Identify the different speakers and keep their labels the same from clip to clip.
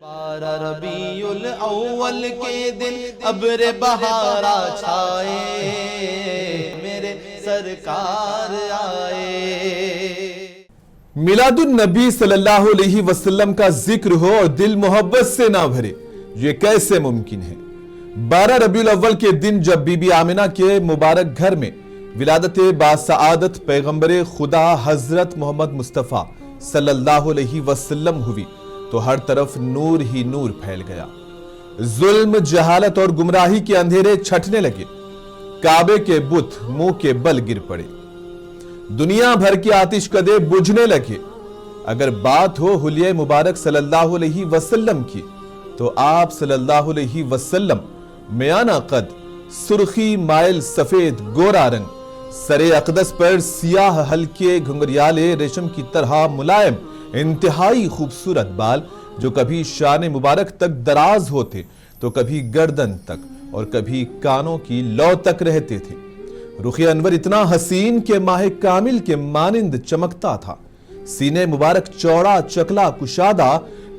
Speaker 1: 12 ربیع الاول کے دن ابر بہارا چھائے، میرے سرکار آئے۔
Speaker 2: میلاد النبی صلی اللہ علیہ وسلم کا ذکر ہو اور دل محبت سے نہ بھرے، یہ کیسے ممکن ہے؟ 12 ربیع الاول کے دن جب بی بی آمنہ کے مبارک گھر میں ولادت باسعادت پیغمبر خدا حضرت محمد مصطفیٰ صلی اللہ علیہ وسلم ہوئی تو ہر طرف نور ہی نور پھیل گیا۔ ظلم، جہالت اور گمراہی کے اندھیرے چھٹنے لگے، کعبے کے بت منہ کے بل گر پڑے، دنیا بھر کے آتش کدے بجھنے لگے۔ اگر بات ہو حلیہ مبارک صلی اللہ علیہ وسلم کی تو آپ صلی اللہ علیہ وسلم میانہ قد، سرخی مائل سفید گورا رنگ، سر اقدس پر سیاہ ہلکے گھنگریالے ریشم کی طرح ملائم انتہائی خوبصورت بال جو کبھی شان مبارک تک دراز ہوتے تو کبھی گردن تک اور کبھی کانوں کی لو تک رہتے تھے۔ رخ انور اتنا حسین کہ ماہ کامل کے مانند چمکتا تھا، سینے مبارک چوڑا چکلا کشادہ،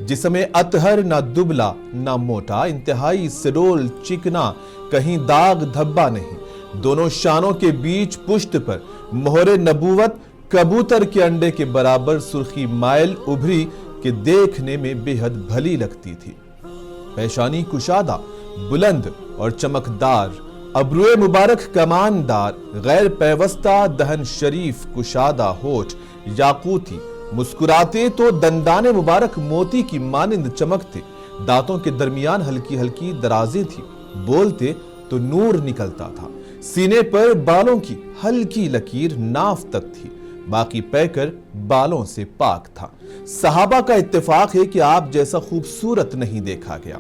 Speaker 2: جسم اطہر نہ دبلا نہ موٹا، انتہائی سڈول چکنا، کہیں داغ دھبا نہیں۔ دونوں شانوں کے بیچ پشت پر مہر نبوت کبوتر کے انڈے کے برابر سرخی مائل ابھری کہ دیکھنے میں بے حد بھلی لگتی تھی۔ پیشانی کشادہ، بلند اور چمکدار، ابروئے مبارک کماندار، غیر پیوستہ دہن شریف کشادہ ہونٹ یاقوتی، مسکراتے تو دندان مبارک موتی کی مانند چمکتے، دانتوں کے درمیان ہلکی ہلکی درازیں تھی، بولتے تو نور نکلتا تھا۔ سینے پر بالوں کی ہلکی لکیر ناف تک تھی، باقی پیکر بالوں سے پاک تھا۔ صحابہ کا اتفاق ہے کہ آپ جیسا خوبصورت نہیں دیکھا گیا۔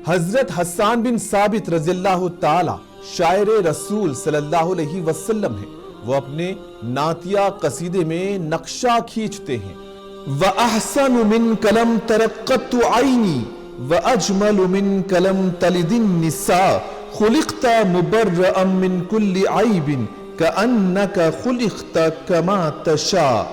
Speaker 2: حضرت حسان بن ثابت رضی اللہ تعالی شاعر رسول صلی اللہ علیہ وسلم ہیں، وہ اپنے نعتیہ قصیدے میں نقشہ کھینچتے ہیں۔ وَأَحْسَنُ مِنْكَ لَمْ تَرَقَّتُ عَيْنِي وَأَجْمَلُ مِنْكَ لَمْ تَلِدِ النِّسَاءُ خُلِقْتَ مُبَرَّأً مِنْ كُلِّ عَيْبٍ كَأَنَّكَ خُلِقْتَ كَمَا تَشَاءُ۔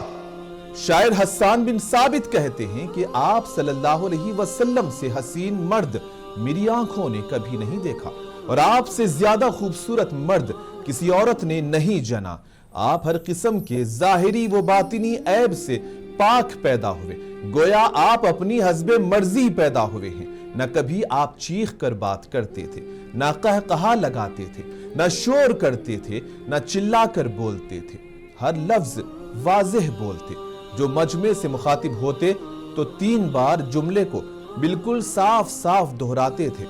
Speaker 2: شاعر حسان بن ثابت کہتے ہیں کہ آپ صلی اللہ علیہ وسلم سے حسین مرد میری آنکھوں نے کبھی نہیں دیکھا، اور آپ سے زیادہ خوبصورت مرد کسی عورت نے نہیں جنا۔ آپ ہر قسم کے ظاہری و باطنی عیب سے پاک پیدا ہوئے، گویا آپ اپنی حسب مرضی پیدا ہوئے ہیں۔ نہ کبھی آپ چیخ کر بات کرتے تھے، نہ قہقہا لگاتے تھے، نہ شور کرتے تھے، نہ چلا کر بولتے تھے، ہر لفظ واضح بولتے۔ جو مجمع سے مخاطب ہوتے تو 3 بار جملے کو بالکل صاف صاف دہراتے تھے۔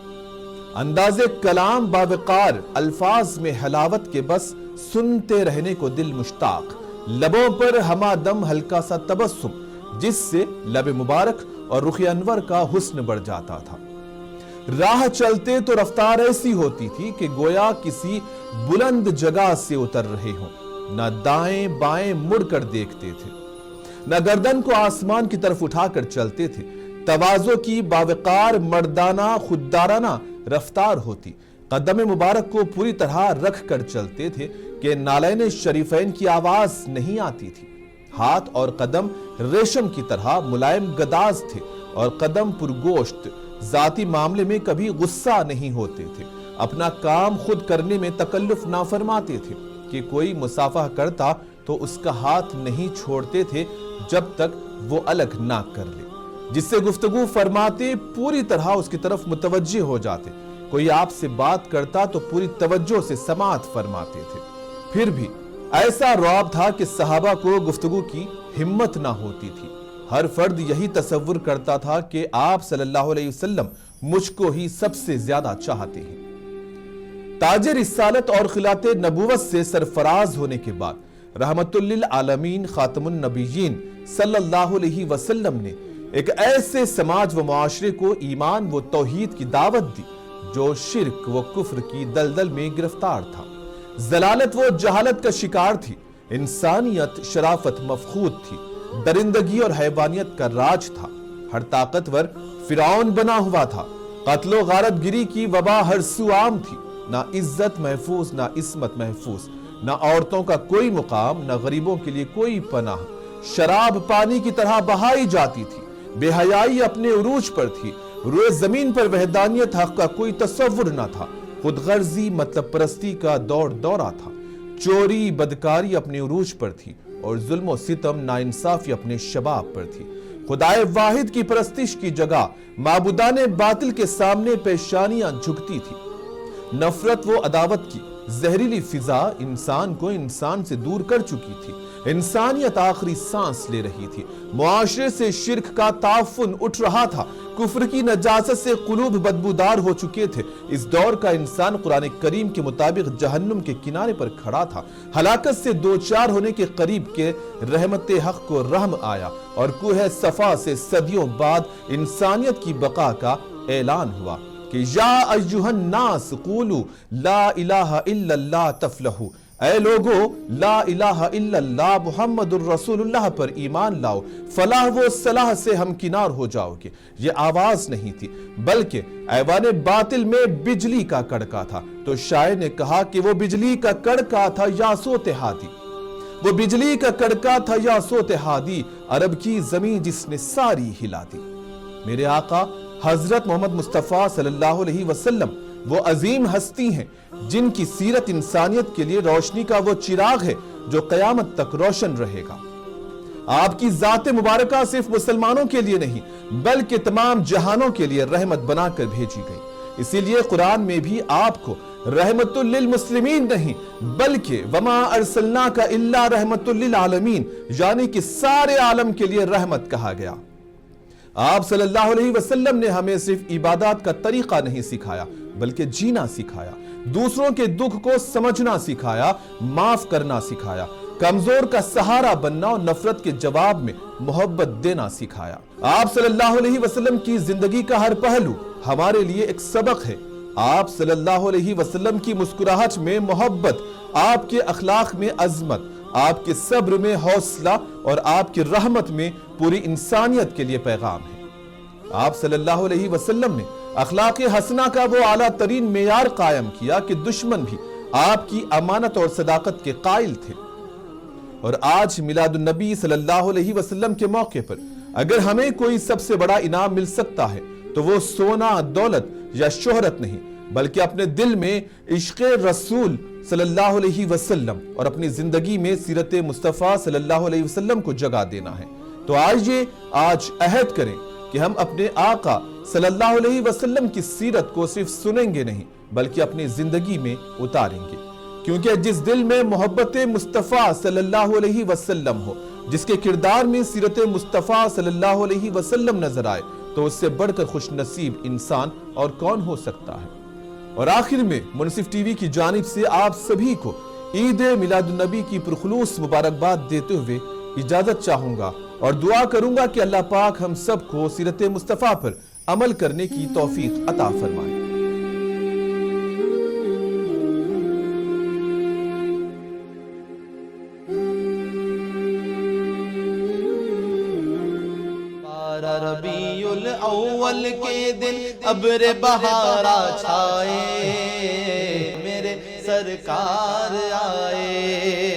Speaker 2: انداز کلام باوقار، الفاظ میں حلاوت کے بس سنتے رہنے کو دل مشتاق، لبوں پر ہمہ دم ہلکا سا تبسم جس سے لب مبارک اور رخ انور کا حسن بڑھ جاتا تھا۔ راہ چلتے تو رفتار ایسی ہوتی تھی کہ گویا کسی بلند جگہ سے اتر رہے ہوں، نہ دائیں بائیں مڑ کر دیکھتے تھے، نہ گردن کو آسمان کی طرف اٹھا کر چلتے تھے۔ تواضع کی باوقار مردانہ خوددارانہ رفتار ہوتی، قدم مبارک کو پوری طرح رکھ کر چلتے تھے کہ نالین شریفین کی آواز نہیں آتی تھی۔ ہاتھ اور قدم ریشم کی طرح ملائم گداز تھے اور قدم پرگوشت، ذاتی معاملے میں کبھی غصہ نہیں ہوتے تھے، اپنا کام خود کرنے میں تکلف نہ فرماتے تھے کہ کوئی مصافحہ کرتا تو اس کا ہاتھ نہیں چھوڑتے تھے جب تک وہ الگ نہ کر لے، جس سے گفتگو فرماتے پوری طرح اس کی طرف متوجہ ہو جاتے، کوئی آپ سے بات کرتا تو پوری توجہ سے سماعت فرماتے تھے۔ پھر بھی ایسا رعب تھا کہ صحابہ کو گفتگو کی ہمت نہ ہوتی تھی، ہر فرد یہی تصور کرتا تھا کہ آپ صلی اللہ علیہ وسلم مجھ کو ہی سب سے زیادہ چاہتے ہیں۔ تاج رسالت اور خلعت نبوت سے سرفراز ہونے کے بعد رحمت للعالمین خاتم النبیین صلی اللہ علیہ وسلم نے ایک ایسے سماج و معاشرے کو ایمان و توحید کی دعوت دی جو شرک و کفر کی دلدل میں گرفتار تھا، ضلالت و جہالت کا شکار تھی، انسانیت شرافت مفقود تھی، درندگی اور حیوانیت کا راج تھا، ہر طاقتور فرعون بنا ہوا تھا، قتل و غارت گری کی وبا ہر سو عام تھی، نہ عزت محفوظ نہ عصمت محفوظ، نہ عورتوں کا کوئی مقام، نہ غریبوں کے لیے کوئی پناہ، شراب پانی کی طرح بہائی جاتی تھی، بے حیائی اپنے عروج پر تھی، روئے زمین پر وحدانیت حق کا کوئی تصور نہ تھا، خود غرضی مطلب پرستی کا دورہ تھا، چوری بدکاری اپنے عروج پر تھی اور ظلم و ستم ناانصافی اپنے شباب پر تھی۔ خدائے واحد کی پرستش کی جگہ معبودان باطل کے سامنے پیشانیاں جھکتی تھی۔ نفرت و عداوت کی زہریلی فضا انسان کو انسان سے دور کر چکی تھی۔ انسانیت آخری سانس لے رہی تھی۔ معاشرے سے شرک کا تعفن اٹھ رہا تھا۔ کفر کی نجاست سے قلوب بدبودار ہو چکے تھے۔ اس دور کا انسان قرآن کریم کے مطابق جہنم کے کنارے پر کھڑا تھا۔ ہلاکت سے دوچار ہونے کے قریب کے رحمت حق کو رحم آیا اور کوہ صفا سے صدیوں بعد انسانیت کی بقا کا اعلان ہوا کہ یا ایھا الناس قولوا لا الہ الا اللہ تفلحوا، اے لوگو لا الہ الا اللہ محمد الرسول اللہ پر ایمان لاؤ، فلاح و صلاح سے ہمکنار ہو جاؤ گے۔ یہ آواز نہیں تھی بلکہ ایوان باطل میں بجلی کا کڑکا تھا۔ تو شاعر نے کہا کہ وہ بجلی کا کڑکا تھا یا صوت ہادی، وہ بجلی کا کڑکا تھا یا صوت ہادی، عرب کی زمین جس نے ساری ہلا دی۔ میرے آقا حضرت محمد مصطفیٰ صلی اللہ علیہ وسلم وہ عظیم ہستی ہیں جن کی سیرت انسانیت کے لیے روشنی کا وہ چراغ ہے جو قیامت تک روشن رہے گا۔ آپ کی ذات مبارکہ صرف مسلمانوں کے لیے نہیں بلکہ تمام جہانوں کے لیے رحمت بنا کر بھیجی گئی۔ اسی لیے قرآن میں بھی آپ کو رحمت للمسلمین نہیں بلکہ وما ارسلناک الا رحمت للعالمین یعنی کہ سارے عالم کے لیے رحمت کہا گیا۔ آپ صلی اللہ علیہ وسلم نے ہمیں صرف عبادات کا طریقہ نہیں سکھایا بلکہ جینا سکھایا، دوسروں کے دکھ کو سمجھنا سکھایا، معاف کرنا سکھایا، کمزور کا سہارا بننا اور نفرت کے جواب میں محبت دینا سکھایا۔ آپ صلی اللہ علیہ وسلم کی زندگی کا ہر پہلو ہمارے لیے ایک سبق ہے۔ آپ صلی اللہ علیہ وسلم کی مسکراہٹ میں محبت، آپ کے اخلاق میں عظمت، آپ کے صبر میں حوصلہ اور آپ کی رحمت میں پوری انسانیت کے لیے پیغام ہے۔ آپ صلی اللہ علیہ وسلم نے اخلاق حسنہ کا وہ اعلیٰ ترین معیار قائم کیا کہ دشمن بھی آپ کی امانت اور صداقت کے قائل تھے۔ اور آج میلاد النبی صلی اللہ علیہ وسلم کے موقع پر اگر ہمیں کوئی سب سے بڑا انعام مل سکتا ہے تو وہ سونا، دولت یا شہرت نہیں بلکہ اپنے دل میں عشق رسول صلی اللہ علیہ وسلم اور اپنی زندگی میں سیرت مصطفیٰ صلی اللہ علیہ وسلم کو جگہ دینا ہے۔ تو آئیے آج عہد کریں کہ ہم اپنے آقا صلی اللہ علیہ وسلم کی سیرت کو صرف سنیں گے نہیں بلکہ اپنی زندگی میں اتاریں گے، کیونکہ جس دل میں محبت مصطفیٰ صلی اللہ علیہ وسلم ہو، جس کے کردار میں سیرت مصطفیٰ صلی اللہ علیہ وسلم نظر آئے، تو اس سے بڑھ کر خوش نصیب انسان اور کون ہو سکتا ہے۔ اور آخر میں منصف ٹی وی کی جانب سے آپ سبھی کو عید میلاد النبی کی پرخلوص مبارکباد دیتے ہوئے اجازت چاہوں گا اور دعا کروں گا کہ اللہ پاک ہم سب کو سیرت مصطفیٰ پر عمل کرنے کی توفیق عطا فرمائے۔
Speaker 1: ربیع الاول کے دن ابر بہارا چھائے، میرے سرکار آئے۔